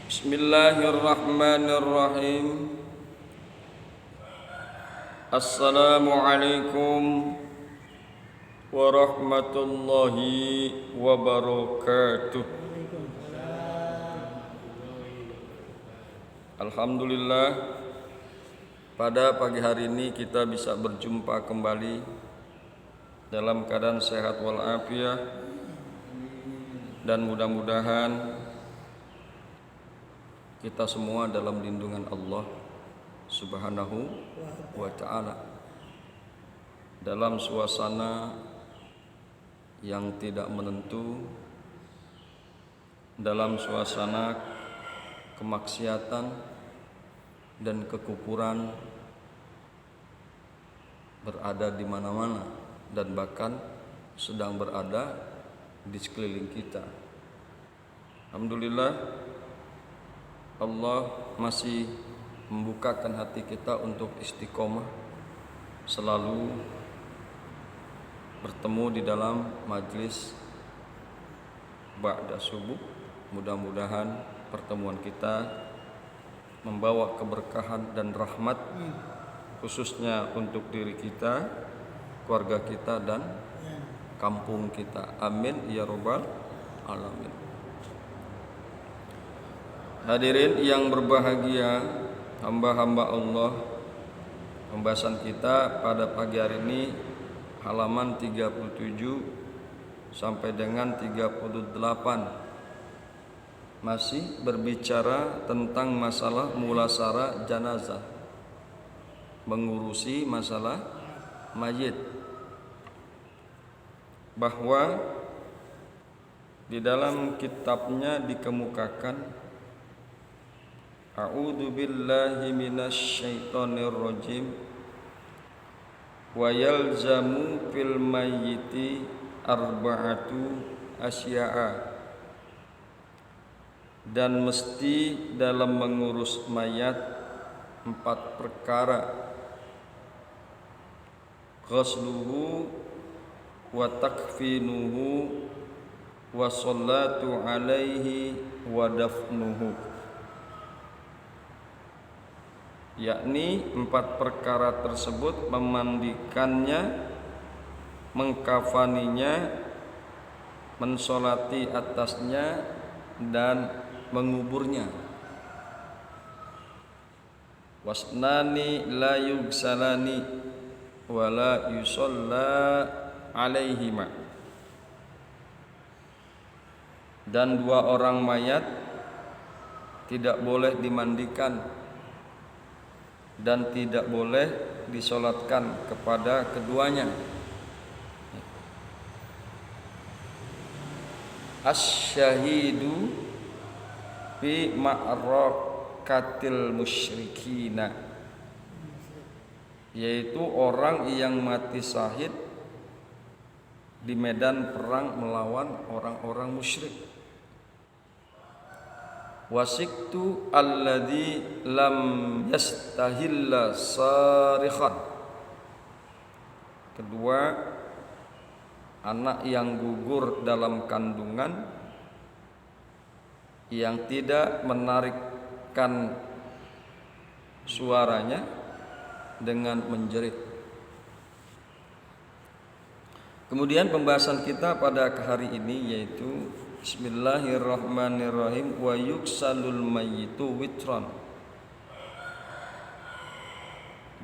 Bismillahirrahmanirrahim. Assalamualaikum warahmatullahi wabarakatuh. Alhamdulillah, pada pagi hari ini kita bisa berjumpa kembali dalam keadaan sehat walafiat, dan mudah-mudahan kita semua dalam lindungan Allah Subhanahu wa ta'ala, dalam suasana yang tidak menentu, dalam suasana kemaksiatan dan kekufuran berada di mana-mana dan bahkan sedang berada di sekeliling kita. Alhamdulillah, Allah masih membukakan hati kita untuk istiqomah, selalu bertemu di dalam majlis ba'da subuh. Mudah-mudahan pertemuan kita membawa keberkahan dan rahmat, khususnya untuk diri kita, keluarga kita, dan kampung kita. Amin ya rabbal alamin. Hadirin yang berbahagia, hamba-hamba Allah, pembahasan kita pada pagi hari ini halaman 37 sampai dengan 38 masih berbicara tentang masalah mulasara janazah, mengurusi masalah mayit, bahwa di dalam kitabnya dikemukakan, A'udzu billahi minasy syaithanir rajim, wa yalzamu fil mayyiti arba'atu asya'a, dan mesti dalam mengurus mayat 4 perkara: ghusluhu wa takfinuhu wa sholatu alaihi wa dafnuhu, yakni 4 perkara tersebut memandikannya, mengkafaninya, mensolati atasnya, dan menguburnya. Wasnani la yugsalani wa la yusalla alaihima, dan 2 orang mayat tidak boleh dimandikan dan tidak boleh disolatkan kepada keduanya. Asy-syahidu fi ma'rakatil musyrikina, yaitu orang yang mati syahid di medan perang melawan orang-orang musyrik. Wasiktu alladzi lam yastahilla sarikhan, kedua, anak yang gugur dalam kandungan yang tidak menarikkan suaranya dengan menjerit. Kemudian pembahasan kita pada hari ini yaitu Bismillahirrahmanirrahim, wa yuksalul mayyitu witran,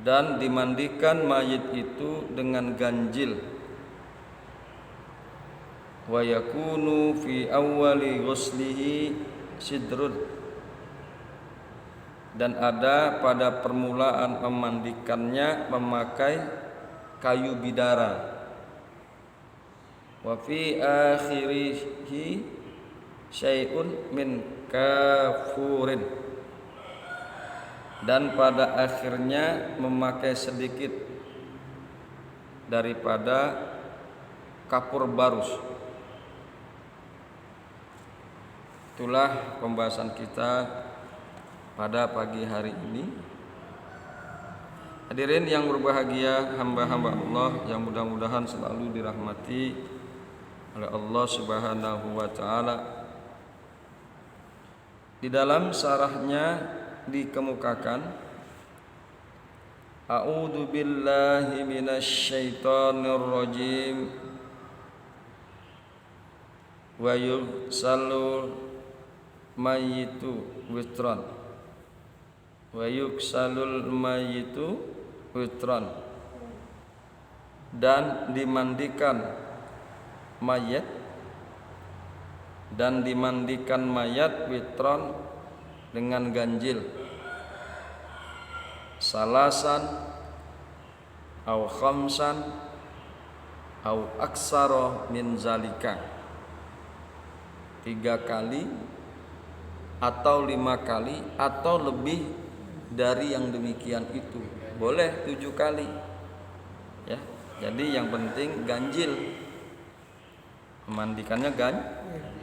dan dimandikan mayit itu dengan ganjil. Wa yakunu fi awwali ghuslihi sidrun, dan ada pada permulaan memandikannya memakai kayu bidara. Wa fi akhirihi syai'un min kafurin, dan pada akhirnya memakai sedikit daripada kapur barus. Itulah pembahasan kita pada pagi hari ini. Hadirin yang berbahagia, hamba-hamba Allah yang mudah-mudahan selalu dirahmati oleh Allah Subhanahu wa ta'ala. Di dalam syarahnya dikemukakan, A'udzu billahi minasyaitonir rajim. Wa yugsalul mayyitu witran. Wa yugsalul mayyitu witran. Dan dimandikan mayat witron dengan ganjil, salasan au khamsan au aksara min zalika, 3 kali atau 5 kali atau lebih dari yang demikian itu. Boleh 7 kali ya. Jadi yang penting ganjil, memandikannya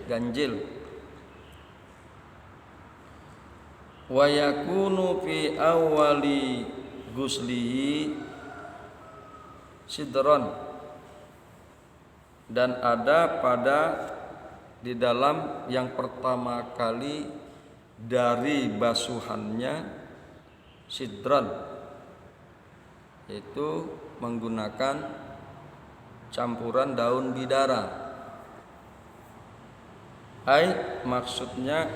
ganjil. Wa yakunu fi awwali ghuslihi sidron, dan ada pada di dalam yang pertama kali dari basuhannya sidron, yaitu menggunakan campuran daun bidara. Maksudnya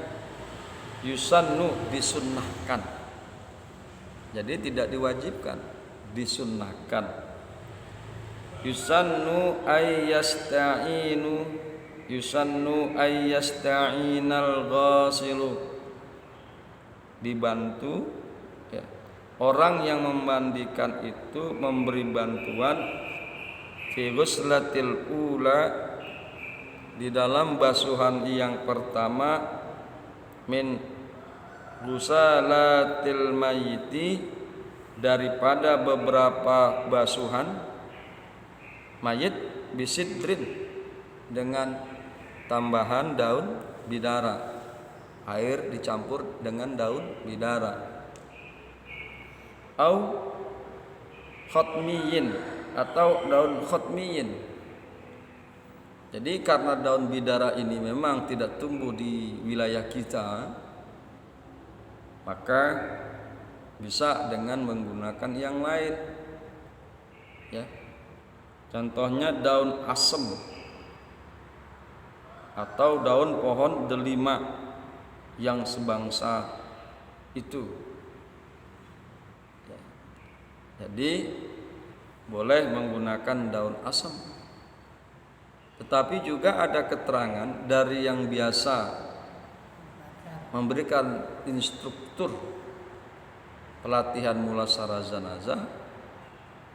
yusannu, disunnahkan. Jadi tidak diwajibkan, disunnahkan. Yusannu ayyasta'inal ghasilu, dibantu ya. Orang yang memandikan itu memberi bantuan fi ghuslatil ula, di dalam basuhan yang pertama, min ghusalatil mayyiti, daripada beberapa basuhan mayit, bisidrin, dengan tambahan daun bidara, air dicampur dengan daun bidara, au khotmiyin, atau daun khotmiyin. Jadi karena daun bidara ini memang tidak tumbuh di wilayah kita, maka bisa dengan menggunakan yang lain ya. Contohnya daun asem atau daun pohon delima yang sebangsa itu ya. Jadi boleh menggunakan daun asem. Tetapi juga ada keterangan dari yang biasa memberikan instruktur pelatihan mulasarah zanazah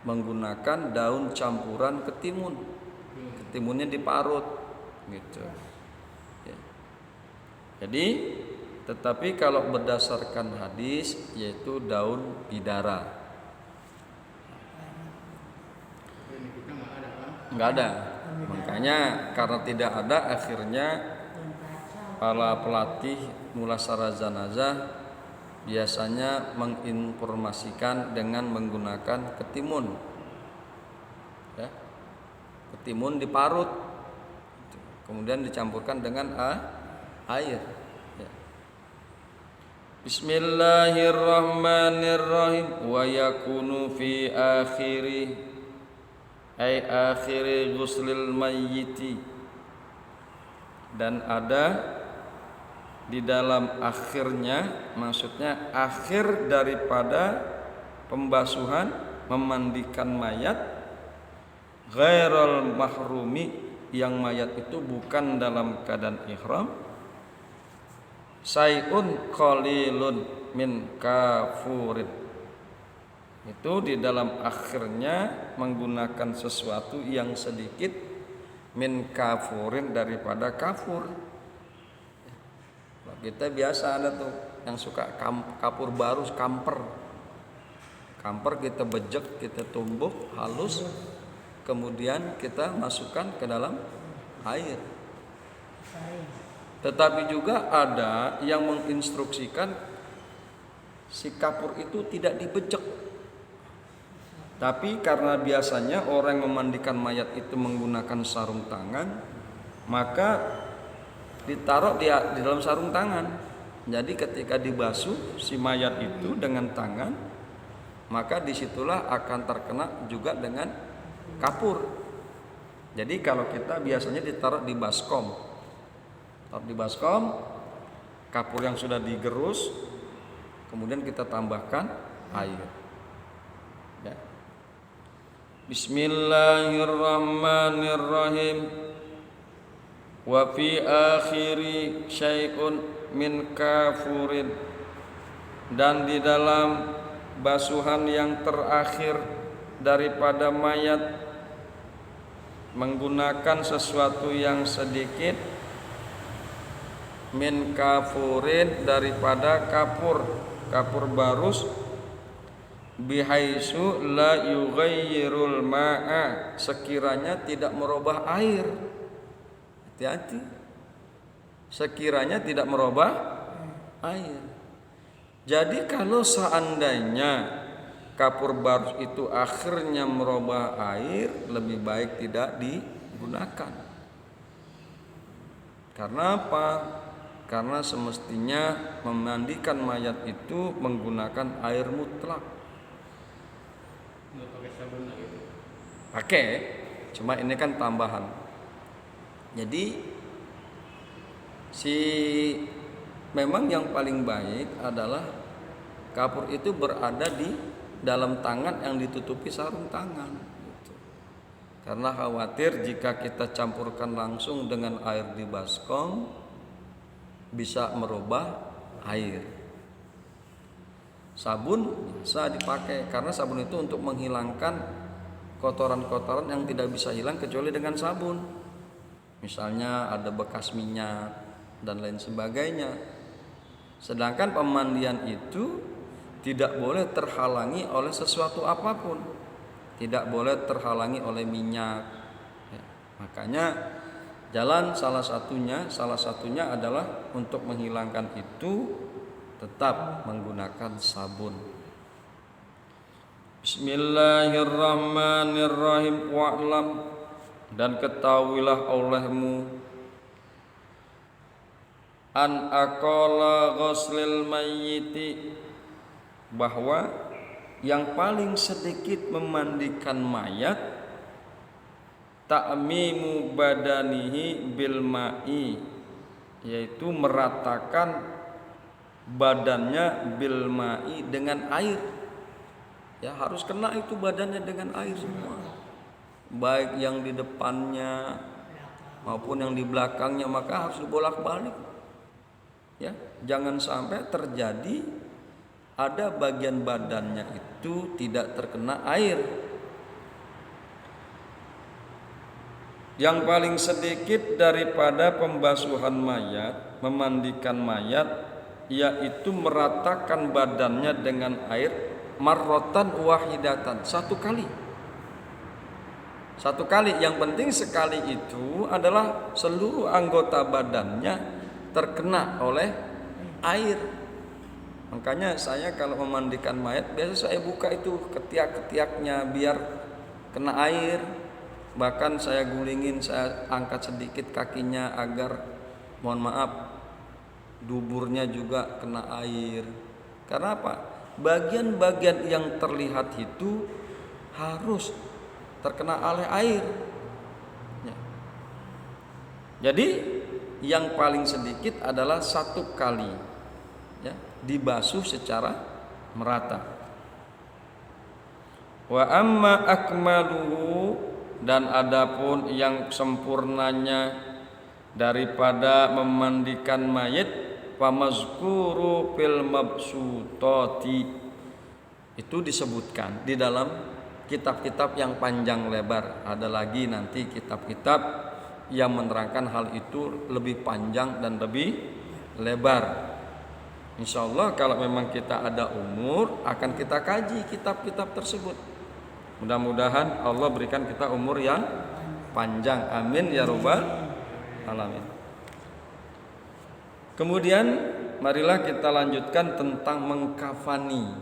menggunakan daun campuran ketimun. Ketimunnya diparut gitu ya. Jadi tetapi kalau berdasarkan hadis yaitu daun bidara. Enggak ada. Makanya karena tidak ada, akhirnya para pelatih mulasarah zanazah biasanya menginformasikan dengan menggunakan ketimun ya. Ketimun diparut kemudian dicampurkan dengan air ya. Bismillahirrahmanirrahim. Wa yakunu fi akhiri ghuslil mayyiti, dan ada di dalam akhirnya, maksudnya akhir daripada pembasuhan memandikan mayat, ghairal mahrumi, yang mayat itu bukan dalam keadaan ihram, sayun qalilun min kafurin, itu di dalam akhirnya menggunakan sesuatu yang sedikit, min kafurin, daripada kafur. Kita biasa ada tuh yang suka kapur baru, kamper kita bejek, kita tumbuk halus, kemudian kita masukkan ke dalam air. Tetapi juga ada yang menginstruksikan si kapur itu tidak dibejek. Tapi karena biasanya orang memandikan mayat itu menggunakan sarung tangan, maka ditaruh di dalam sarung tangan. Jadi ketika dibasuh si mayat itu dengan tangan, maka disitulah akan terkena juga dengan kapur. Jadi kalau kita biasanya ditaruh di baskom, kapur yang sudah digerus, kemudian kita tambahkan air. Ya. Bismillahirrahmanirrahim. Wa fi akhiri syai'un min kafurin, dan di dalam basuhan yang terakhir daripada mayat menggunakan sesuatu yang sedikit, min kafurin daripada kapur barus, bihaisu la yughayyirul ma'a, sekiranya tidak merubah air. Hati-hati, sekiranya tidak merubah air. Jadi kalau seandainya kapur barus itu akhirnya merubah air, lebih baik tidak digunakan. Karena apa? Karena semestinya memandikan mayat itu menggunakan air mutlak. Pakai, cuma ini kan tambahan. Jadi memang yang paling baik adalah kapur itu berada di dalam tangan yang ditutupi sarung tangan, gitu. Karena khawatir jika kita campurkan langsung dengan air di baskom bisa merubah air. Sabun bisa dipakai karena sabun itu untuk menghilangkan kotoran-kotoran yang tidak bisa hilang kecuali dengan sabun. Misalnya ada bekas minyak dan lain sebagainya. Sedangkan pemandian itu tidak boleh terhalangi oleh sesuatu apapun. Tidak boleh terhalangi oleh minyak. Ya, makanya salah satunya adalah untuk menghilangkan itu tetap menggunakan sabun. Bismillahirrahmanirrahim. Wa'lam, dan ketahuilah olehmu, an aqala ghuslil mayyiti, bahwa yang paling sedikit memandikan mayat, ta'mimu badanihi bil ma'i, yaitu meratakan badannya bil ma'i, dengan air. Ya, harus kena itu badannya dengan air semua, baik yang di depannya maupun yang di belakangnya, maka harus dibolak-balik. Ya, jangan sampai terjadi ada bagian badannya itu tidak terkena air. Yang paling sedikit daripada pembasuhan mayat, memandikan mayat, yaitu meratakan badannya dengan air, marrotan wahidatan, satu kali. Yang penting sekali itu adalah seluruh anggota badannya terkena oleh air. Makanya saya kalau memandikan mayat biasa saya buka itu ketiak-ketiaknya biar kena air. Bahkan saya gulingin, saya angkat sedikit kakinya agar, mohon maaf, duburnya juga kena air. Karena apa? Bagian-bagian yang terlihat itu harus terkena oleh air. Ya. Jadi yang paling sedikit adalah satu kali, ya, dibasuh secara merata. Wa amma akmaluhu, dan adapun yang sempurnanya daripada memandikan mayit, famazkuru fil mabsutati, itu disebutkan di dalam kitab-kitab yang panjang lebar. Ada lagi nanti kitab-kitab yang menerangkan hal itu lebih panjang dan lebih lebar. Insyaallah kalau memang kita ada umur akan kita kaji kitab-kitab tersebut. Mudah-mudahan Allah berikan kita umur yang panjang. Amin ya rabbal alamin. Kemudian marilah kita lanjutkan tentang mengkafani.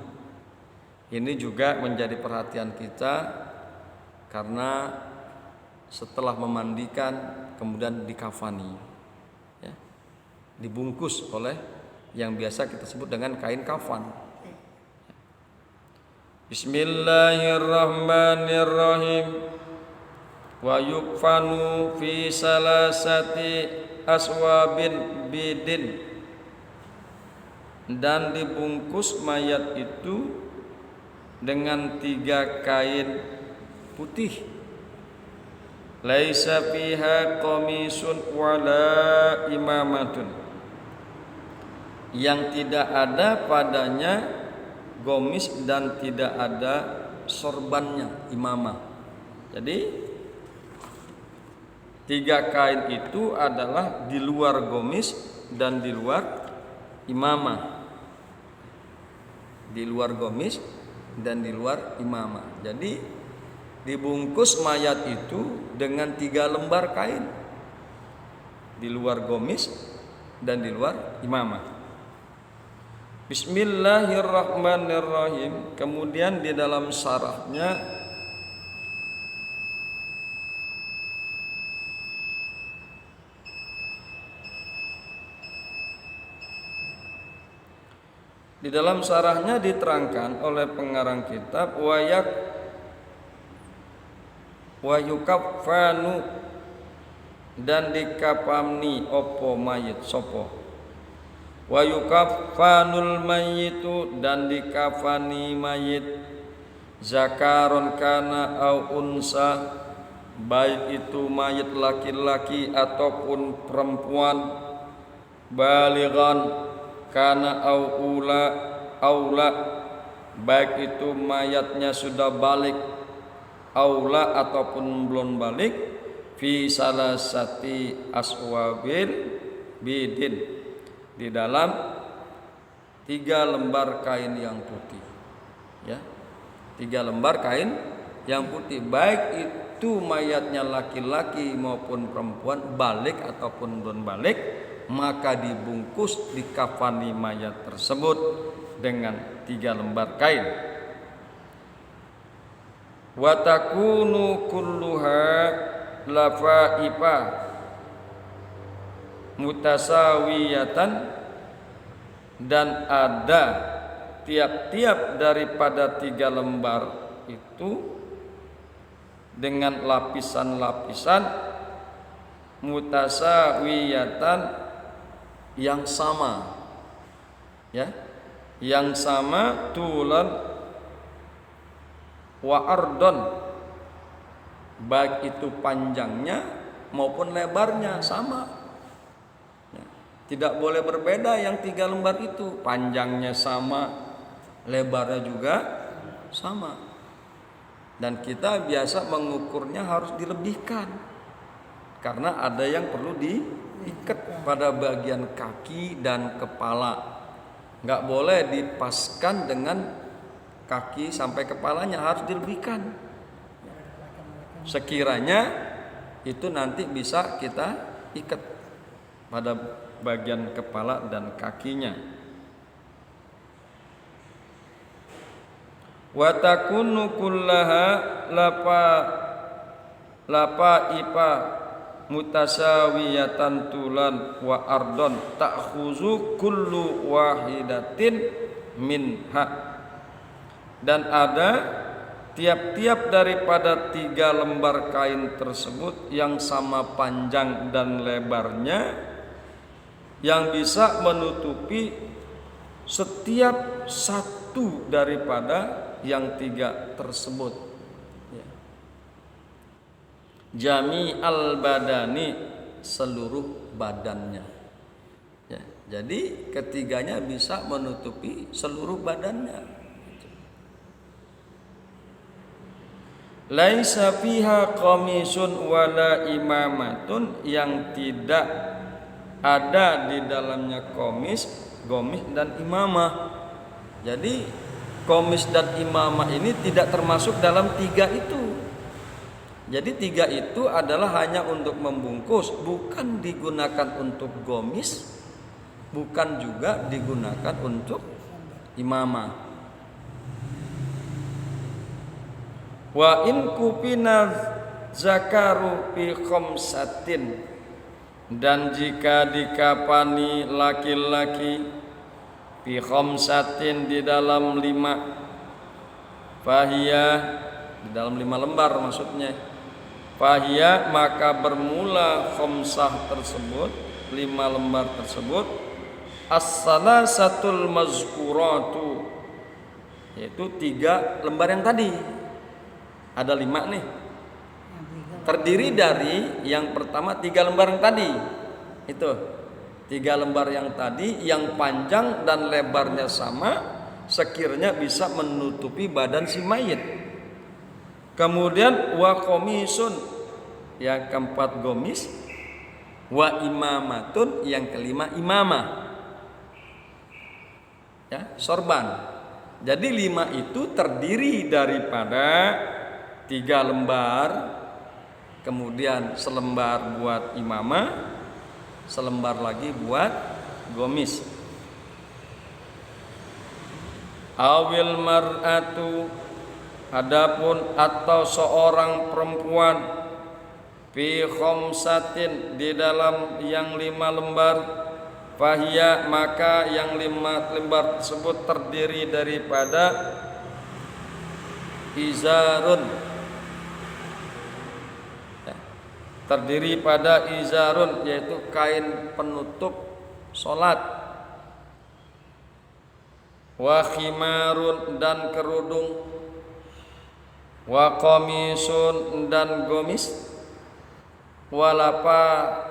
Ini juga menjadi perhatian kita karena setelah memandikan kemudian dikafani, ya, dibungkus oleh yang biasa kita sebut dengan kain kafan. Bismillahirrahmanirrahim. Wa yukfanu fi salasati aswabin bidin, dan dibungkus mayat itu dengan 3 kain putih. Laisa fiha qamisun wala imamatun, yang tidak ada padanya gomis dan tidak ada sorbannya, imamah. Jadi 3 kain itu adalah di luar gomis dan di luar imamah. Di luar gomis dan di luar imamah. Jadi dibungkus mayat itu dengan 3 lembar kain, di luar gomis dan di luar imamah. Bismillahirrahmanirrahim. Kemudian di dalam syarahnya diterangkan oleh pengarang kitab wa yukaffanu, dan dikafani opo mayit sopo. Wa yukaffanul mayyitu, dan dikafani mayit, zakaron kana au unsa, baik itu mayit laki-laki ataupun perempuan, balighan kana au aula, baik itu mayatnya sudah balik, aula ataupun belum balik, fi salasati aswabil bidin, di dalam 3 lembar kain yang putih. Ya, 3 lembar kain yang putih, baik itu mayatnya laki-laki maupun perempuan, balik ataupun belum balik, maka dibungkus, dikafani mayat tersebut dengan 3 lembar kain. Wa takunu kulluha lafaifa mutasawiyatan, dan ada tiap-tiap daripada 3 lembar itu dengan lapisan-lapisan mutasawiyatan, yang sama, ya, yang sama, tulan wa ardon, baik itu panjangnya maupun lebarnya sama, ya, tidak boleh berbeda. Yang 3 lembar itu panjangnya sama, lebarnya juga sama, dan kita biasa mengukurnya harus dilebihkan karena ada yang perlu diikat pada bagian kaki dan kepala. Nggak boleh dipaskan dengan kaki sampai kepalanya, harus dilebihkan. Sekiranya itu nanti bisa kita ikat pada bagian kepala dan kakinya. Wa takunu kullaha lapa ipa mutasawiyatan tulan wa ardon ta'khuzu kullu wahidatin minha, dan ada tiap-tiap daripada 3 lembar kain tersebut yang sama panjang dan lebarnya, yang bisa menutupi setiap satu daripada yang 3 tersebut. Jami al-badani, seluruh badannya, ya, jadi ketiganya bisa menutupi seluruh badannya. Laisa fiha qamisun wala imamatun, yang tidak ada di dalamnya gomis dan imamah. Jadi gomis dan imamah ini tidak termasuk dalam 3 itu. Jadi 3 itu adalah hanya untuk membungkus, bukan digunakan untuk gomis, bukan juga digunakan untuk imamah. Wa in kupina zakaru fi khamsatin, dan jika dikafani laki-laki fi khamsatin di dalam 5, fahiya di dalam 5 lembar maksudnya, fahiya maka bermula khamsah tersebut, 5 lembar tersebut, as-salasatul mazkuratu, yaitu 3 lembar yang tadi. Ada 5 nih, terdiri dari yang pertama 3 lembar yang tadi, itu 3 lembar yang tadi yang panjang dan lebarnya sama, sekiranya bisa menutupi badan si mayit. Kemudian wa komisun, yang keempat gomis, wa imamatun, yang kelima imamah, ya, sorban. Jadi 5 itu terdiri daripada 3 lembar, kemudian selembar buat imamah, selembar lagi buat gomis. Awil mar'atu, adapun atau seorang perempuan, fi khamsatin di dalam yang 5 lembar, fahiya maka yang 5 lembar tersebut terdiri daripada izarun, terdiri pada izarun, yaitu kain penutup solat, wa khimarun dan kerudung, wa komisun dan gomis, walapa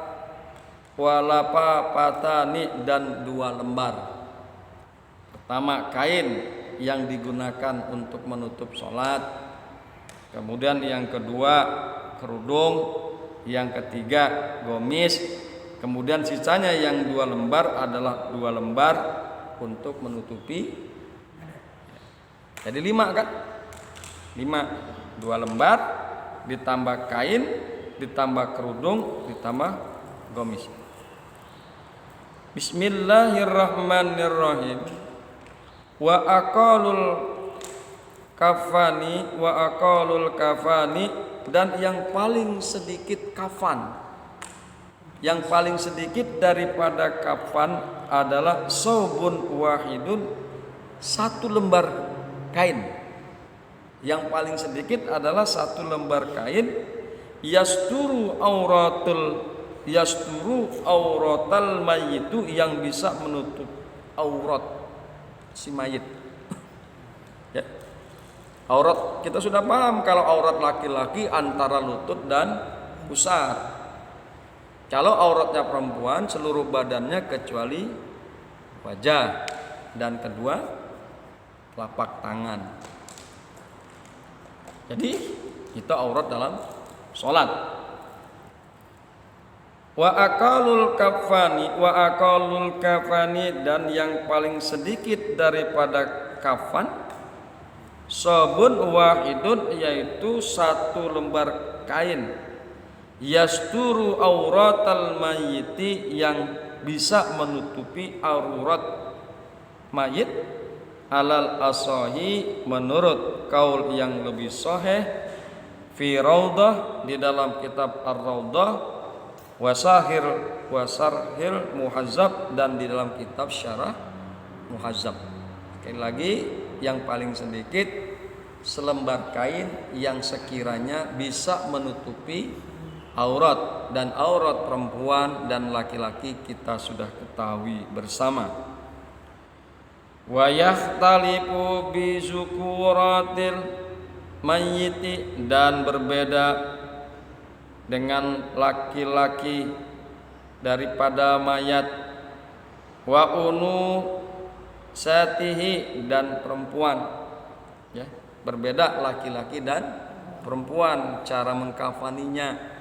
patani dan 2 lembar. Pertama kain yang digunakan untuk menutup solat, kemudian yang kedua kerudung, yang ketiga gomis, kemudian sisanya yang 2 lembar adalah 2 lembar untuk menutupi. Jadi 5 kan? 5, 2 lembar ditambah kain, ditambah kerudung, ditambah gomis. Bismillahirrahmanirrahim. Wa aqalul kafani, dan yang paling sedikit kafan, yang paling sedikit daripada kafan adalah saubun wahidun, 1 lembar kain. Yang paling sedikit adalah 1 lembar kain, yasturu auratal mayyitu, yang bisa menutup aurat si mayit. Ya. Aurat kita sudah paham, kalau aurat laki-laki antara lutut dan pusar. Kalau auratnya perempuan seluruh badannya kecuali wajah dan kedua telapak tangan. Jadi itu aurat dalam sholat. Wa aqalul kafani, dan yang paling sedikit daripada kafan, sabun wahidun, yaitu 1 lembar kain, yasturu auratal mayyiti, yang bisa menutupi aurat mayit, alal asahi, menurut kaul yang lebih sahih, fi raudah, di dalam kitab ar-raudah, wasarhil muhazzab, dan di dalam kitab syarah muhazzab. Sekali lagi, yang paling sedikit selembar kain yang sekiranya bisa menutupi aurat, dan aurat perempuan dan laki-laki kita sudah ketahui bersama. Wa yakhtalifu bi zukuratil mayyiti, dan berbeda dengan laki-laki daripada mayat, wa unu satihi, dan perempuan, ya, berbeda laki-laki dan perempuan cara mengkafaninya.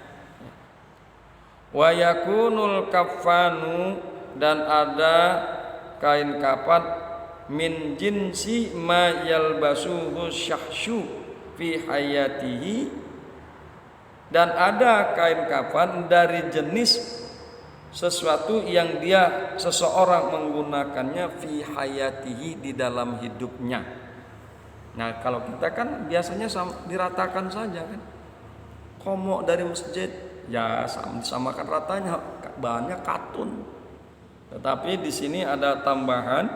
Wa yakunul kafanu, dan ada kain kafan, min jinsi ma yalbasuhu syahsyu fi hayatihi, dan ada kain kafan dari jenis sesuatu yang seseorang menggunakannya fi hayatihi, di dalam hidupnya. Nah, kalau kita kan biasanya diratakan saja kan, komok dari masjid ya disamakan ratanya, bahannya katun. Tetapi di sini ada tambahan,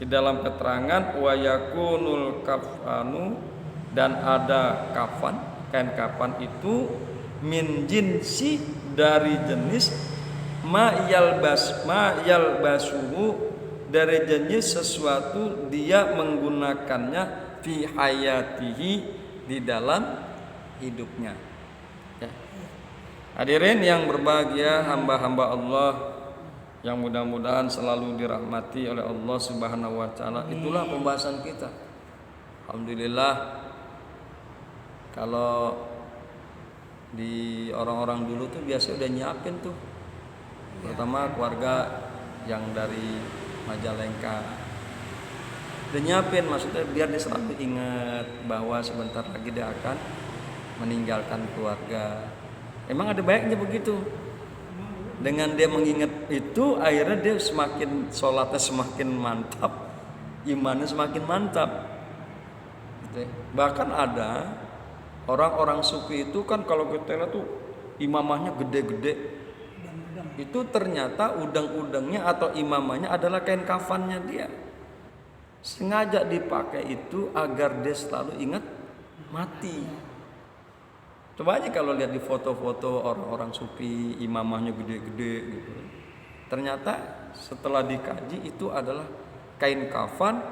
Di dalam keterangan wa yakunul kafanu, dan ada kafan, kain kafan itu min jinsi, dari jenis ma yalbasuhu, dari jenis sesuatu dia menggunakannya fi hayatihi, di dalam hidupnya. Ya. Hadirin yang berbahagia, hamba-hamba Allah yang mudah-mudahan selalu dirahmati oleh Allah Subhanahu wa taala. Itulah pembahasan kita. Alhamdulillah, kalau di orang-orang dulu tuh biasa udah nyiapin tuh, terutama keluarga yang dari Majalengka, udah nyiapin, maksudnya biar dia selalu ingat bahwa sebentar lagi dia akan meninggalkan keluarga. Emang ada baiknya begitu. Dengan dia mengingat itu, akhirnya dia semakin sholatnya semakin mantap, imannya semakin mantap. Bahkan ada orang-orang sufi itu kan, kalau kita lihat tuh imamahnya gede-gede, itu ternyata udang-udangnya atau imamahnya adalah kain kafannya dia. Sengaja dipakai itu agar dia selalu ingat mati. Coba aja kalau lihat di foto-foto orang-orang sufi, imamahnya gede-gede gitu. Ternyata setelah dikaji itu adalah kain kafan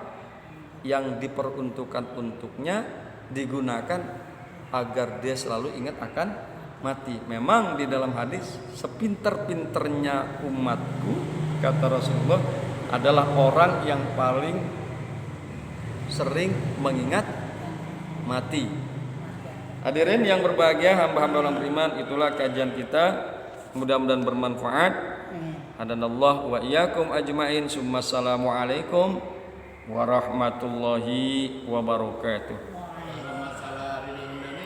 yang diperuntukkan untuknya, digunakan agar dia selalu ingat akan mati. Memang di dalam hadis, sepinter-pinternya umatku, kata Rasulullah, adalah orang yang paling sering mengingat mati. Hadirin yang berbahagia, hamba-hamba Allah beriman, itulah kajian kita, mudah-mudahan bermanfaat. Hadanallah wa iyyakum ajmain. Assalamualaikum warahmatullahi wabarakatuh.